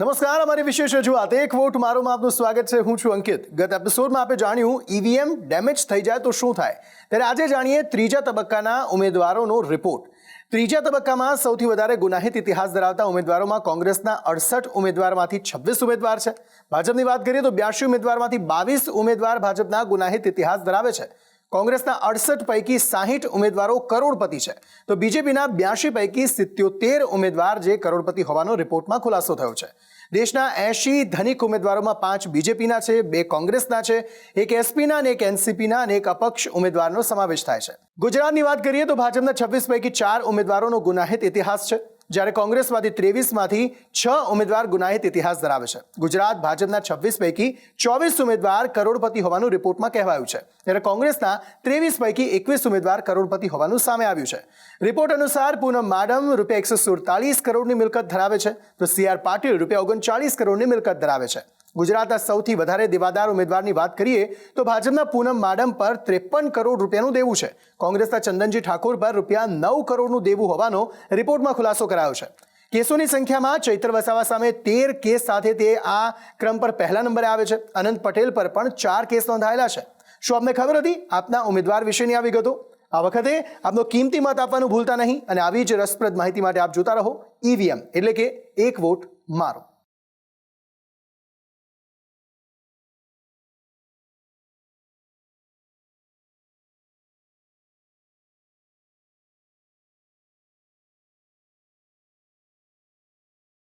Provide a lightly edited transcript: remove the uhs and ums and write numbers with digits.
નમસ્કાર, અમારી વિશેષ રજૂઆત એક વોટ મારોમાં આપનું સ્વાગત છે. હું છું અંકિત. ગત એપિસોડમાં આપણે જાણ્યું ઈવીએમ ડેમેજ થઈ જાય તો શું થાય, ત્યારે આજે જાણીએ ત્રીજા તબક્કાના ઉમેદવારોનો રિપોર્ટ. ત્રીજા તબક્કામાં સૌથી વધારે ગુનાહિત ઇતિહાસ ધરાવતા ઉમેદવારોમાં કોંગ્રેસના 68 ઉમેદવારમાંથી 26 ઉમેદવાર છે. ભાજપની વાત કરીએ તો 82 ઉમેદવારમાંથી 22 ઉમેદવાર ભાજપના ગુનાહિત ઇતિહાસ ધરાવે છે. કોંગ્રેસના 68 પૈકી 60 ઉમેદવારો કરોડપતિ છે, તો બીજેપીના 82 પૈકી 77 ઉમેદવાર જે કરોડપતિ હોવાનો રિપોર્ટમાં ખુલાસો થયો છે. દેશના 80 ધનિક ઉમેદવારોમાં 5 બીજેપીના છે, 2 કોંગ્રેસના છે, 1 એસપીના અને 1 એનસીપીના અને 1 અપક્ષ ઉમેદવારનો સમાવેશ થાય છે. ગુજરાતની વાત કરીએ તો ભાજપના 26 પૈકી 4 ઉમેદવારોનો ગુનાહિત ઇતિહાસ છે, જ્યારે કોંગ્રેસમાંથી 23માંથી 6 ઉમેદવાર ગુનાહિત ઇતિહાસ ધરાવે છે. ગુજરાત ભાજપના 26 પૈકી 24 ઉમેદવાર કરોડપતિ હોવાનું રિપોર્ટમાં કહેવાયું છે, જ્યારે કોંગ્રેસના 23 પૈકી 21 ઉમેદવાર કરોડપતિ હોવાનું સામે આવ્યું છે. રિપોર્ટ અનુસાર પૂનમ માડમ રૂપિયા 147 કરોડની મિલકત ધરાવે છે, તો CR પાટીલ રૂપિયા 39 કરોડની મિલકત ધરાવે છે. ગુજરાતના સૌથી વધારે દેવાદાર ઉમેદવારની વાત કરીએ તો ભાજપના પૂનમ માડમ પર 53 કરોડ રૂપિયાનું દેવું છે. કોંગ્રેસના ચંદનજી ઠાકોર પર રૂપિયા 9 કરોડનું દેવું હોવાનો રિપોર્ટમાં ખુલાસો કરાયો છે. કેસોની સંખ્યામાં ચૈત્ર વસાવા સામે 13 કેસ સાથે તે આ ક્રમ પર પહેલા નંબરે આવે છે. અનંત પટેલ પર પણ 4 કેસ નોંધાયેલા છે. શું આપને ખબર હતી આપના ઉમેદવાર વિશેની આ વિગતો? આ વખતે આપનો કિંમતી મત આપવાનું ભૂલતા નહીં, અને આવી જ રસપ્રદ માહિતી માટે આપ જોતા રહો ઈવીએમ, એટલે કે એક વોટ મારો.